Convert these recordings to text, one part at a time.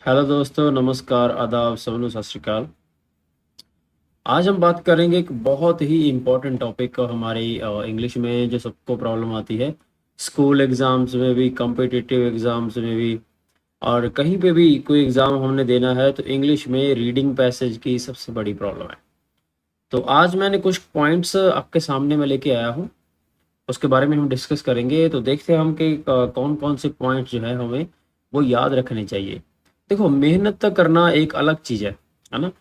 Hello दोस्तों, नमस्कार, आदाब, सबनों सत श्री अकाल। आज हम बात करेंगे एक बहुत ही इम्पोर्टेंट टॉपिक का हमारी इंग्लिश में जो सबको प्रॉब्लम आती है, स्कूल एग्ज़ाम्स में भी, कॉम्पिटिटिव एग्ज़ाम्स में भी, और कहीं पे भी कोई एग्ज़ाम हमने देना है तो इंग्लिश में रीडिंग पैसेज की सबसे बड़ी प्रॉब्लम है। तो आज मैंने कुछ पॉइंट्स आपके सामने में लेके आया हूँ, उसके बारे में हम डिस्कस करेंगे। तो देखते हैं हम कि कौन कौन से पॉइंट जो है हमें वो याद रखने चाहिए। देखो, मेहनत करना एक अलग चीज़ है ना।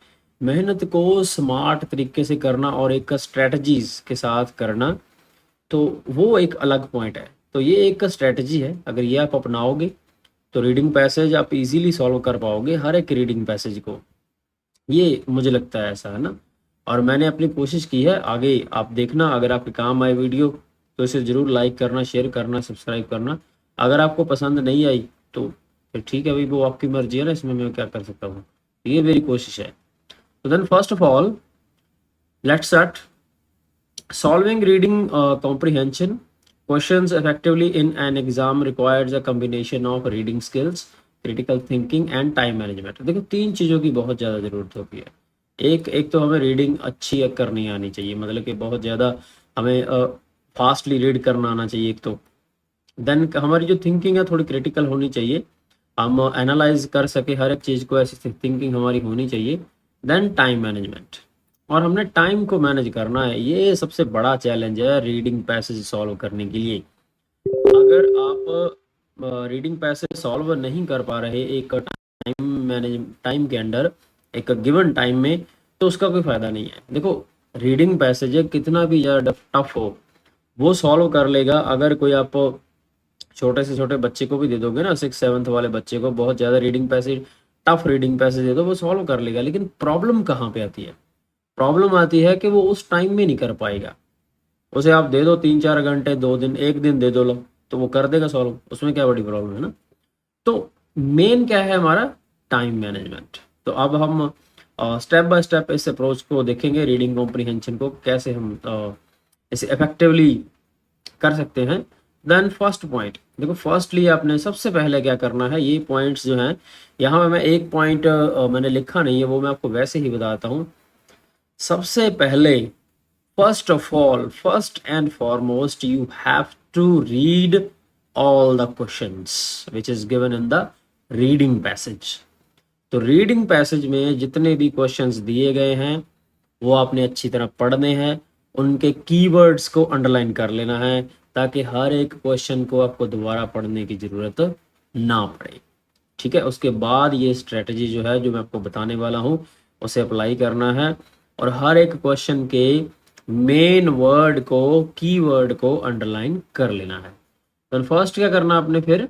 मेहनत को स्मार्ट तरीके से करना और एक स्ट्रेटजीज के साथ करना, तो वो एक अलग पॉइंट है। तो ये एक स्ट्रेटजी है, अगर ये आप अपनाओगे तो रीडिंग पैसेज आप इजीली सॉल्व कर पाओगे, हर एक रीडिंग पैसेज को। ये मुझे लगता है ऐसा, है ना। और मैंने अपनी कोशिश की है, आगे आप देखना। अगर आपके काम आए वीडियो तो इसे ज़रूर लाइक करना, शेयर करना, सब्सक्राइब करना। अगर आपको पसंद नहीं आई तो फिर ठीक है भाई, वो आपकी मर्जी है ना, इसमें मैं क्या कर सकता हूँ। ये मेरी कोशिश है। तो then first of all, let's start. Solving reading comprehension questions effectively in an exam requires a combination of reading skills, critical thinking and time management। देखो, तीन चीज़ों की बहुत ज़्यादा ज़रूरत होती है। एक एक तो हमें रीडिंग अच्छी करनी आनी चाहिए, मतलब कि बहुत ज़्यादा हमें फास्टली रीड करना आना चाहिए एक तो। देन हमारी जो थिंकिंग है थोड़ी क्रिटिकल होनी चाहिए, हम एनालाइज कर सके हर एक चीज़ को, ऐसी थिंकिंग हमारी होनी चाहिए। देन टाइम मैनेजमेंट, और हमने टाइम को मैनेज करना है। ये सबसे बड़ा चैलेंज है रीडिंग पैसेज सॉल्व करने के लिए। अगर आप रीडिंग पैसेज सॉल्व नहीं कर पा रहे एक टाइम के अंदर, एक गिवन टाइम में, तो उसका कोई फायदा नहीं है। देखो, रीडिंग पैसेज कितना भी ज़्यादा टफ हो वो सॉल्व कर लेगा। अगर कोई आप छोटे से छोटे बच्चे को भी दे दोगे ना, 6th 7th वाले बच्चे को बहुत ज़्यादा reading passage, tough reading passage दे दो, वो सॉल्व कर लेगा। लेकिन प्रॉब्लम कहाँ पे आती है? प्रॉब्लम आती है कि वो उस टाइम में नहीं कर पाएगा। उसे आप दे दो 3 4 घंटे, 2 दिन, एक दिन दे दो लो, तो वो कर देगा सॉल्व। उसमें क्या बड़ी प्रॉब्लम है ना। तो मेन क्या है हमारा? Time management. तो अब हम स्टेप बाय स्टेप इस अप्रोच को देखेंगे, रीडिंग कॉम्प्रिहेंशन को कैसे हम इसे इफेक्टिवली कर सकते हैं। देन फर्स्ट पॉइंट, देखो, फर्स्टली आपने सबसे पहले क्या करना है, ये पॉइंट्स जो हैं यहाँ पे मैं एक पॉइंट मैंने लिखा नहीं है, वो मैं आपको वैसे ही बताता हूँ। सबसे पहले, first of all, first and foremost, you have to read all the questions which is given in the reading passage। तो रीडिंग पैसेज में जितने भी क्वेश्चंस दिए गए हैं वो आपने अच्छी तरह पढ़ने हैं, उनके कीवर्ड्स को अंडरलाइन कर लेना है, ताकि हर एक क्वेश्चन को आपको दोबारा पढ़ने की ज़रूरत ना पड़े। ठीक है, उसके बाद ये स्ट्रेटजी जो है, जो मैं आपको बताने वाला हूँ, उसे अप्लाई करना है और हर एक क्वेश्चन के मेन वर्ड को, कीवर्ड को अंडरलाइन कर लेना है। देन फर्स्ट क्या करना आपने फिर?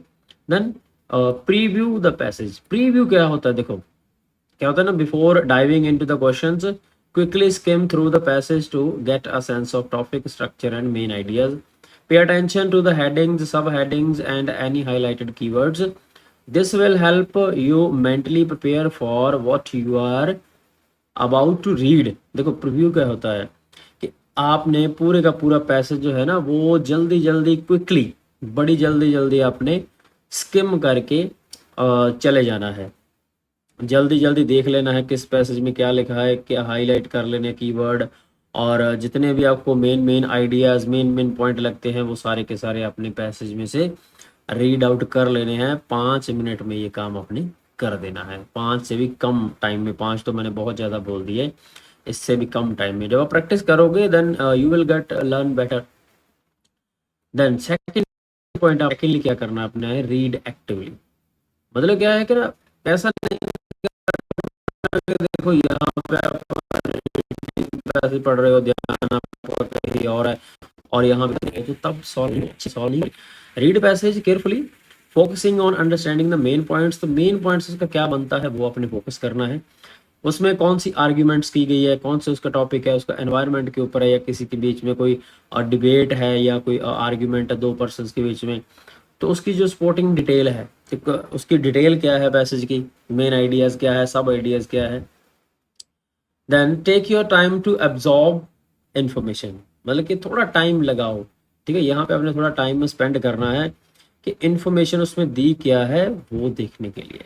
Then preview the passage. Preview क्या होता है? देखो, क्या होता है ना, before diving into the questions, quickly skim through the passage to get a sense of topic structure and main ideas. Pay attention to the headings, सब headings and any highlighted keywords. This will help you mentally prepare for what you are about to read. देखो, preview क्या होता है कि आपने पूरे का पूरा पैसेज जो है ना, वो जल्दी जल्दी, क्विकली, बड़ी जल्दी जल्दी आपने स्किम करके चले जाना है। जल्दी जल्दी देख लेना है किस पैसेज में क्या लिखा है, क्या हाईलाइट कर लेने कीवर्ड, और जितने भी आपको main main ideas, main main point लगते हैं, वो सारे के सारे अपने पैसेज में से रीड आउट कर लेने हैं। 5 मिनट में ये काम आपने कर देना है, 5 से भी कम टाइम में। 5 तो मैंने बहुत ज़्यादा बोल दिए, इससे भी कम टाइम में जब आप प्रैक्टिस करोगे, then you will get learn better. Then second point, आप सेकंडली क्या करना अपना है? Read actively. मतलब क्या है कि ना, ऐसा नहीं कि देखो यहाँ पे आप पैसे पढ़ रहे हो, ध्यान आपका कहीं और है, और यहाँ पे तो तब सॉल्व नहीं। Read passage carefully, focusing on understanding the main points. तो मेन पॉइंट्स उसका क्या बनता है वो अपने फोकस करना है। उसमें कौन सी आर्ग्यूमेंट्स की गई है, कौन से उसका टॉपिक है, उसका एनवायरनमेंट के ऊपर है, या किसी के बीच में कोई डिबेट है, या कोई आर्ग्यूमेंट है दो पर्सन्स के बीच में, तो उसकी जो सपोर्टिंग डिटेल है, एक उसकी डिटेल क्या है पैसेज की, मेन आइडियाज़ क्या है, सब आइडियाज़ क्या है। Then take your time to absorb information, मतलब कि थोड़ा टाइम लगाओ। ठीक है, यहाँ पे आपने थोड़ा टाइम स्पेंड करना है कि इंफॉर्मेशन उसमें दी क्या है वो देखने के लिए।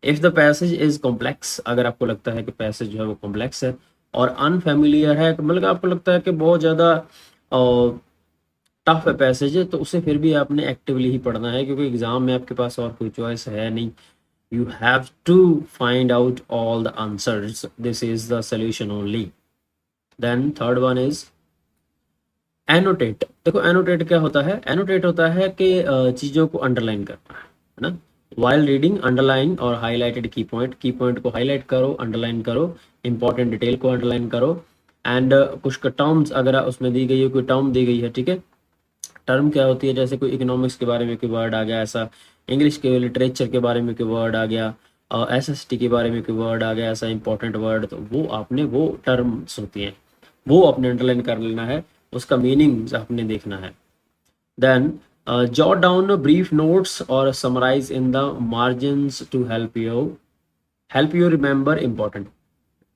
If the passage is complex, अगर आपको लगता है कि पैसेज जो है वो कॉम्प्लेक्स है और अनफेमिलियर है, मतलब आपको लगता है कि बहुत ज़्यादा टफ है पैसेज, तो उसे फिर भी आपने एक्टिवली ही पढ़ना है, क्योंकि एग्जाम में आपके पास और कोई चॉइस है नहीं. You have to find out all the answers, this is the solution only. Then third one is annotate. देखो एनोटेट क्या होता है? एनोटेट होता है कि चीज़ों को अंडरलाइन करना है ना. वाइल रीडिंग अंडरलाइन और हाईलाइटेड की पॉइंट को हाईलाइट करो, अंडरलाइन करो, इंपॉर्टेंट डिटेल को अंडरलाइन करो. एंड कुछ टर्म्स अगर उसमें दी गई है, कोई टर्म दी गई है, ठीक है. टर्म क्या होती है? जैसे कोई इकोनॉमिक्स के बारे में कोई वर्ड आ गया, ऐसा इंग्लिश के लिटरेचर के बारे में कोई वर्ड आ गया, एसएसटी के बारे में कोई वर्ड आ गया, ऐसा इंपॉर्टेंट वर्ड, तो वो आपने, वो टर्म्स होती हैं, वो आपने अंडरलाइन कर लेना है, उसका मीनिंग आपने देखना है. Then jot down brief notes और summarise in the margins to help you remember important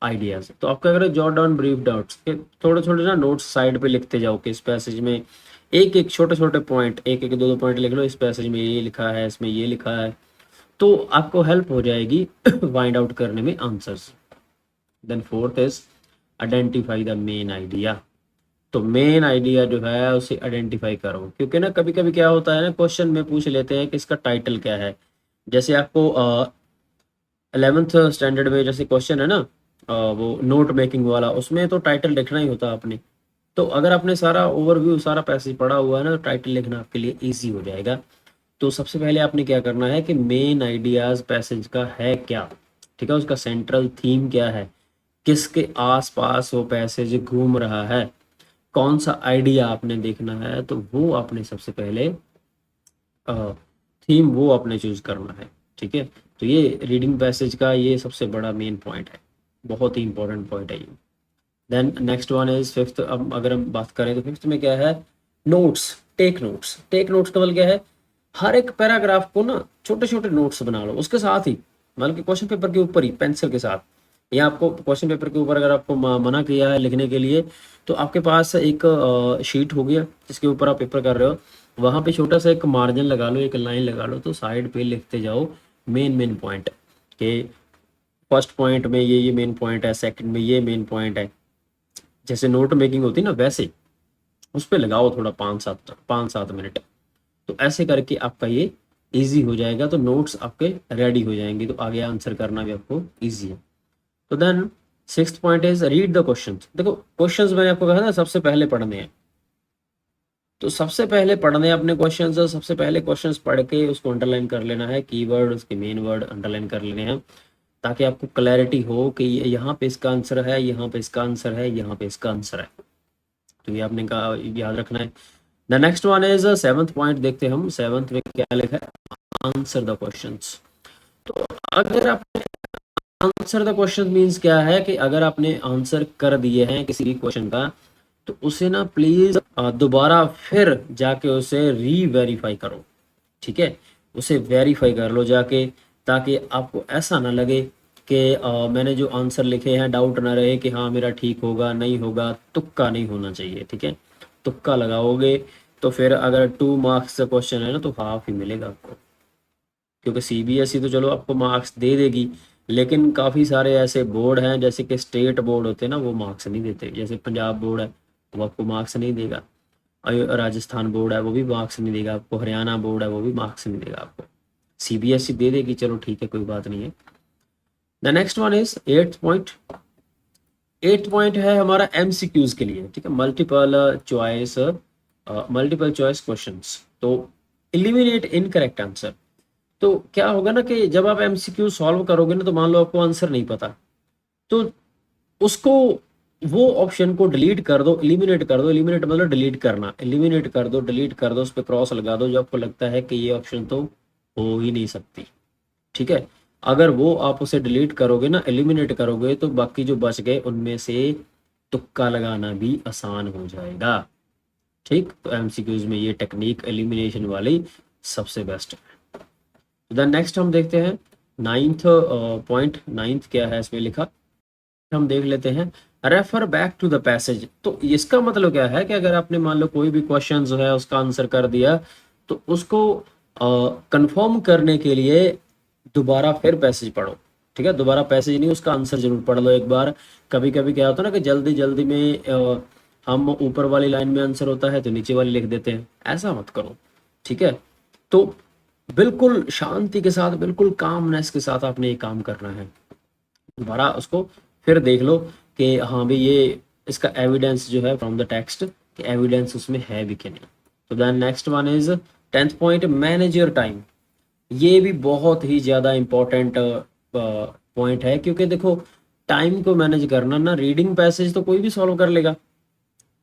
ideas. तो आपका अगर जॉट डाउन ब्रीफ नोट्स के थोड़े थोड़े ना नोट्स साइड पे लिखते जाओ कि इस पैसेज में एक एक छोटे छोटे पॉइंट, एक एक दो दो पॉइंट लिख लो, इस पैसेज में ये लिखा है, इसमें ये लिखा है, तो आपको हेल्प हो जाएगी फाइंड आउट करने में answers. Then fourth is identify the main idea. तो मेन आइडिया जो है उसे आइडेंटिफाई करो, क्योंकि ना कभी कभी क्या होता है ना, क्वेश्चन में पूछ लेते हैं कि इसका टाइटल क्या है. जैसे आपको 11th स्टैंडर्ड में जैसे क्वेश्चन है ना, वो नोट मेकिंग वाला, उसमें तो टाइटल लिखना ही होता है आपने. तो अगर आपने सारा ओवरव्यू, सारा पैसेज पढ़ा हुआ है ना, तो टाइटल लिखना आपके लिए ईजी हो जाएगा. तो सबसे पहले आपने क्या करना है कि मेन आइडियाज पैसेज का है क्या, ठीक है, उसका सेंट्रल थीम क्या है, किसके आसपास वो पैसेज घूम रहा है, कौन सा आइडिया आपने देखना है, तो वो आपने सबसे पहले थीम वो आपने चूज करना है. ठीक है, तो ये रीडिंग पैसेज का ये सबसे बड़ा मेन पॉइंट है, बहुत ही इंपॉर्टेंट पॉइंट है ये. Then next one is fifth. अब अगर हम बात करें तो फिफ्थ में क्या है? Notes. Take notes. Take notes का मतलब क्या है? हर एक पैराग्राफ को ना छोटे छोटे नोट्स बना लो, उसके साथ ही मतलब कि क्वेश्चन पेपर के ऊपर ही पेंसिल के साथ, या आपको क्वेश्चन पेपर के ऊपर अगर आपको मना किया है लिखने के लिए, तो आपके पास एक शीट हो गया जिसके ऊपर आप पेपर कर रहे हो, वहाँ पे छोटा सा एक मार्जिन लगा लो, एक लाइन लगा लो, तो साइड पे लिखते जाओ मेन मेन पॉइंट के. फर्स्ट पॉइंट में ये मेन पॉइंट है, सेकंड में ये मेन पॉइंट है. जैसे नोट मेकिंग होती है ना, वैसे उस पर लगाओ थोड़ा 5-7 मिनट. तो ऐसे करके आपका ये इजी हो जाएगा, तो नोट्स आपके रेडी हो जाएंगे, तो आगे आंसर करना भी आपको इजी है. तो then sixth point is read the questions. देखो क्वेश्चंस मैंने आपको कहा था सबसे पहले पढ़ने हैं, तो सबसे पहले पढ़ने हैं अपने क्वेश्चंस, और सबसे पहले क्वेश्चंस पढ़ के उसको अंडरलाइन कर लेना है, कीवर्ड, उसके मेन वर्ड अंडरलाइन कर लेने हैं, ताकि आपको क्लैरिटी हो कि यहाँ पे इसका आंसर है, यहाँ पे इसका आंसर है, यहाँ पे इसका आंसर है. तो ये आपने कहा याद रखना है. The next one is seventh point. देखते हैं हम सेवंथ में क्या लिखा है, आंसर द क्वेश्चंस. तो अगर आपने आंसर द क्वेश्चन मीन्स क्या है कि अगर आपने आंसर कर दिए हैं किसी भी क्वेश्चन का, तो उसे ना प्लीज दोबारा फिर जाके उसे री-वेरीफाई करो. ठीक है, उसे वेरीफाई कर लो जाके, ताकि आपको ऐसा ना लगे कि मैंने जो आंसर लिखे हैं डाउट ना रहे कि हाँ मेरा ठीक होगा नहीं होगा. तुक्का नहीं होना चाहिए. ठीक है, तुक्का लगाओगे तो फिर अगर 2 मार्क्स का क्वेश्चन है ना, तो हाफ ही मिलेगा आपको, क्योंकि सीबीएसई तो चलो आपको मार्क्स दे देगी, लेकिन काफ़ी सारे ऐसे बोर्ड हैं जैसे कि स्टेट बोर्ड होते हैं ना, वो मार्क्स नहीं देते. जैसे पंजाब बोर्ड है वो आपको मार्क्स नहीं देगा, राजस्थान बोर्ड है वो भी मार्क्स नहीं देगा आपको, हरियाणा बोर्ड है वो भी मार्क्स नहीं देगा आपको. सीबीएसई दे देगी, चलो ठीक है, कोई बात नहीं है. The next one is eighth point. Eighth point है हमारा एमसीक्यूज के लिए. ठीक है, मल्टीपल चॉइस क्वेश्चंस. तो एलिमिनेट इनकरेक्ट आंसर. तो क्या होगा ना कि जब आप एमसीक्यू सॉल्व करोगे ना, तो मान लो आपको आंसर नहीं पता, तो उसको, वो ऑप्शन को डिलीट कर दो, एलिमिनेट कर दो. एलिमिनेट मतलब डिलीट करना, एलिमिनेट कर दो, डिलीट कर दो, उस पर क्रॉस लगा दो जो आपको लगता है कि ये ऑप्शन तो हो ही नहीं सकती. ठीक है, अगर वो आप उसे डिलीट करोगे ना, एलिमिनेट करोगे, तो बाकी जो बच गए उनमें से तुक्का लगाना भी आसान हो जाएगा. ठीक, तो एमसीक्यूज में ये टेक्निक एलिमिनेशन वाली सबसे बेस्ट है. देन नेक्स्ट हम देखते हैं नाइन्थ पॉइंट. नाइन्थ क्या है इसमें लिखा, हम देख लेते हैं. Refer back to the passage. तो इसका मतलब क्या है कि अगर आपने मान लो कोई भी क्वेश्चन जो है उसका आंसर कर दिया, तो उसको कंफर्म करने के लिए दोबारा फिर पैसेज पढ़ो, ठीक है, दोबारा पैसेज नहीं, उसका आंसर जरूर पढ़ लो एक बार। कभी कभी क्या होता है ना कि जल्दी जल्दी में हम ऊपर वाली लाइन में आंसर होता है तो नीचे वाली लिख देते हैं, ऐसा मत करो, ठीक है। तो बिल्कुल शांति के साथ, बिल्कुल कामनेस के साथ आपने ये काम करना है। दोबारा उसको फिर देख लो कि हाँ भाई ये इसका एविडेंस जो है फ्रॉम द टेक्स्ट, कि एविडेंस उसमें है भी कि नहीं। तो then next one is 10th point, manage your time. ये भी बहुत ही ज़्यादा इम्पोर्टेंट पॉइंट है, क्योंकि देखो टाइम को मैनेज करना ना, रीडिंग पैसेज तो कोई भी सॉल्व कर लेगा।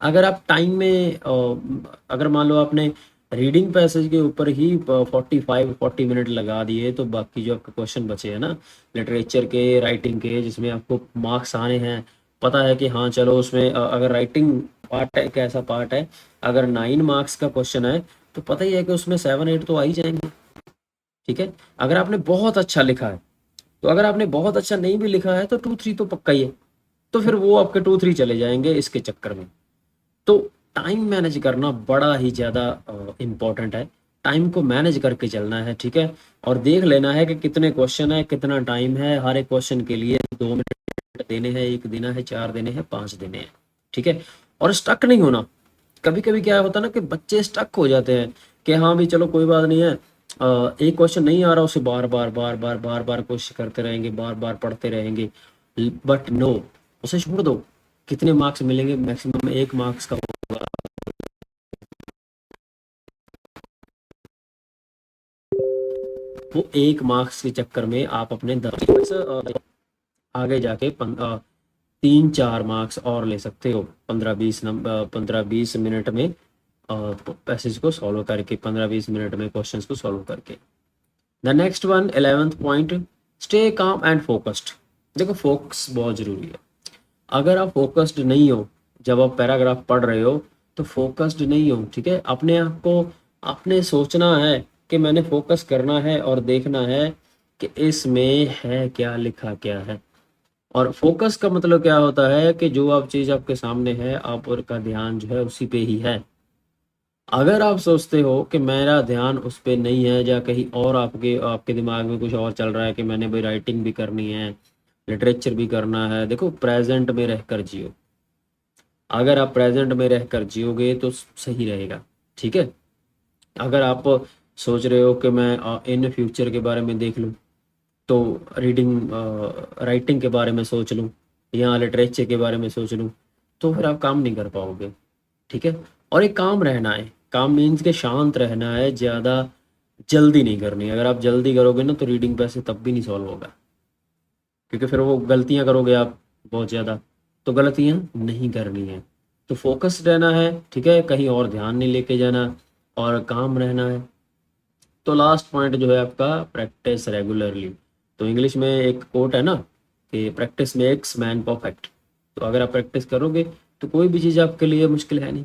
अगर आप टाइम में अगर मान लो आपने रीडिंग पैसेज के ऊपर ही 40 मिनट लगा दिए, तो बाकी जो आपके क्वेश्चन बचे हैं ना, लिटरेचर के, राइटिंग के, जिसमें आपको मार्क्स आने हैं, पता है कि हाँ चलो उसमें अगर राइटिंग पार्ट है, कैसा पार्ट है, अगर 9 मार्क्स का क्वेश्चन है तो पता ही है कि उसमें 7-8 तो आ ही जाएंगे, ठीक है। अगर आपने बहुत अच्छा लिखा है तो, अगर आपने बहुत अच्छा नहीं भी लिखा है तो 2-3 तो पक्का ही है, तो फिर वो आपके 2-3 चले जाएंगे इसके चक्कर में। तो टाइम मैनेज करना बड़ा ही ज़्यादा इम्पोर्टेंट है, टाइम को मैनेज करके चलना है, ठीक है। और देख लेना है कि कितने क्वेश्चन है, कितना टाइम है हर एक क्वेश्चन के लिए, 2 मिनट देने हैं, 1 देना है, 4 देने हैं, 5 देने हैं, ठीक है। और स्टक नहीं होना। कभी कभी क्या होता है ना कि बच्चे स्टक हो जाते हैं कि हाँ भी चलो कोई बात नहीं है, एक क्वेश्चन नहीं आ रहा, उसे बार बार बार बार बार बार कोशिश करते रहेंगे, बार बार पढ़ते रहेंगे, बट नो, उसे छोड़ दो। कितने मार्क्स मिलेंगे? मैक्सिमम 1 मार्क्स का होगा। वो 1 मार्क्स के चक्कर में आप अपने 10 आगे जाके 3-4 मार्क्स और ले सकते हो 15-20 मिनट में, पैसेज को सॉल्व करके, 15-20 मिनट में क्वेश्चंस को सॉल्व करके। The next one, 11th point, stay calm and focused. देखो फोकस बहुत जरूरी है। अगर आप फोकस्ड नहीं हो जब आप पैराग्राफ पढ़ रहे हो, तो फोकस्ड नहीं हो, ठीक है। अपने आप को आपने सोचना है कि मैंने फोकस करना है और देखना है कि इसमें है क्या, लिखा क्या है। और फोकस का मतलब क्या होता है कि जो आप चीज़ आपके सामने है, आप और का ध्यान जो है उसी पे ही है। अगर आप सोचते हो कि मेरा ध्यान उस पे नहीं है, या कहीं और आपके आपके दिमाग में कुछ और चल रहा है कि मैंने भाई राइटिंग भी करनी है, लिटरेचर भी करना है, देखो प्रेजेंट में रहकर जियो। अगर आप प्रेजेंट में रहकर जियोगे तो सही रहेगा, ठीक है। अगर आप सोच रहे हो कि मैं इन फ्यूचर के बारे में देख लूँ, तो रीडिंग राइटिंग के बारे में सोच लूँ, या लिटरेचर के बारे में सोच लूँ, तो फिर आप काम नहीं कर पाओगे, ठीक है। और एक काम रहना है, काम मीन्स के शांत रहना है, ज़्यादा जल्दी नहीं करनी। अगर आप जल्दी करोगे ना तो रीडिंग पैसे तब भी नहीं सॉल्व होगा, क्योंकि फिर वो गलतियां करोगे आप बहुत ज़्यादा, तो गलतियां नहीं करनी है। तो फोकस्ड रहना है, ठीक है, कहीं और ध्यान नहीं लेके जाना, और काम रहना है। तो लास्ट पॉइंट जो है आपका, प्रैक्टिस रेगुलरली। तो इंग्लिश में एक कोट है ना कि प्रैक्टिस मेक्स मैन परफेक्ट। तो अगर आप प्रैक्टिस करोगे तो कोई भी चीज़ आपके लिए मुश्किल है नहीं,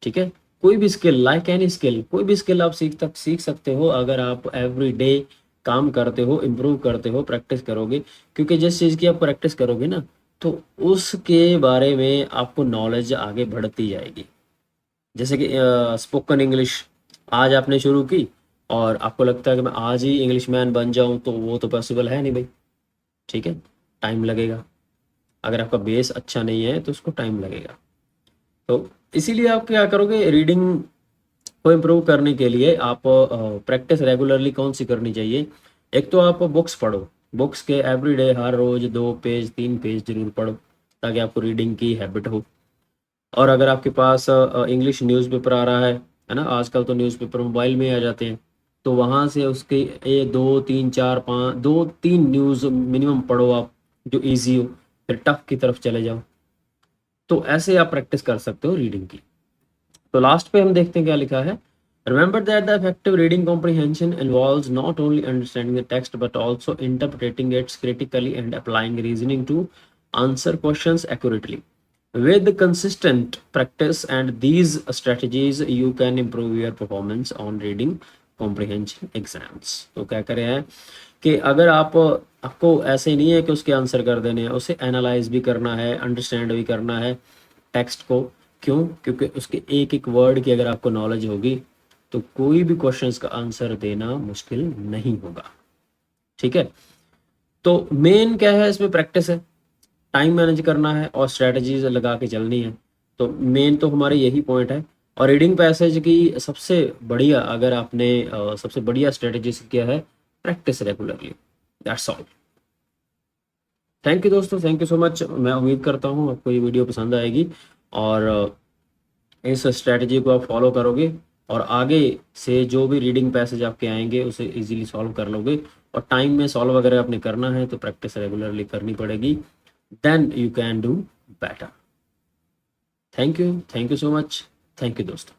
ठीक है। कोई भी स्किल, लाइक एनी स्किल, कोई भी स्किल आप सीख सकते हो अगर आप एवरी डे काम करते हो, इम्प्रूव करते हो, प्रैक्टिस करोगे। क्योंकि जिस चीज़ की आप प्रैक्टिस करोगे ना, तो उसके बारे में आपको नॉलेज आगे बढ़ती जाएगी। जैसे कि स्पोकन इंग्लिश आज आपने शुरू की और आपको लगता है कि मैं आज ही इंग्लिश मैन बन जाऊं, तो वो तो पॉसिबल है नहीं भाई, ठीक है, टाइम लगेगा। अगर आपका बेस अच्छा नहीं है तो उसको टाइम लगेगा। तो इसीलिए आप क्या करोगे, रीडिंग को इम्प्रूव करने के लिए आप प्रैक्टिस रेगुलरली कौन सी करनी चाहिए। एक तो आप बुक्स पढ़ो, बुक्स के एवरीडे, हर रोज 2 पेज 3 पेज जरूर पढ़ो, ताकि आपको रीडिंग की हैबिट हो। और अगर आपके पास इंग्लिश न्यूज़पेपर आ रहा है ना, आजकल तो न्यूज़पेपर मोबाइल में आ जाते हैं, तो वहाँ से उसके 2 3 4 5 2-3 न्यूज़ मिनिमम पढ़ो आप, जो इजी हो, फिर टफ की तरफ चले जाओ। तो ऐसे आप प्रैक्टिस कर सकते हो रीडिंग की। तो लास्ट पे हम देखते हैं क्या लिखा है। Remember that the effective reading comprehension involves not only understanding the text but also interpreting it critically and applying reasoning to answer questions accurately. With consistent practice and these strategies, you can improve your performance on reading comprehension exams. तो क्या करें हैं कि अगर आपको ऐसे नहीं है कि उसके आंसर कर देने हैं, उसे एनालाइज भी करना है, अंडरस्टैंड भी करना है टेक्स्ट को। क्यों? क्योंकि उसके एक एक वर्ड की अगर आपको नॉलेज होगी तो कोई भी क्वेश्चंस का आंसर देना मुश्किल नहीं होगा। ठीक है, तो मेन क्या है इसमें, प्रैक्टिस है, टाइम मैनेज करना है और स्ट्रेटजीज लगा के चलनी है। तो मेन तो हमारे यही पॉइंट है। और रीडिंग पैसेज की सबसे बढ़िया, अगर आपने सबसे बढ़िया स्ट्रेटजीज क्या है, practice regularly, that's all. Thank you दोस्तों, थैंक यू सो मच। मैं उम्मीद करता हूँ आपको ये वीडियो पसंद आएगी और इस स्ट्रेटजी को आप फॉलो करोगे और आगे से जो भी रीडिंग पैसेज आपके आएंगे उसे इजीली सॉल्व कर लोगे। और टाइम में सॉल्व अगर आपने करना है तो प्रैक्टिस रेगुलरली करनी पड़ेगी, then you can do better. Thank you so much. Thank you दोस्तों।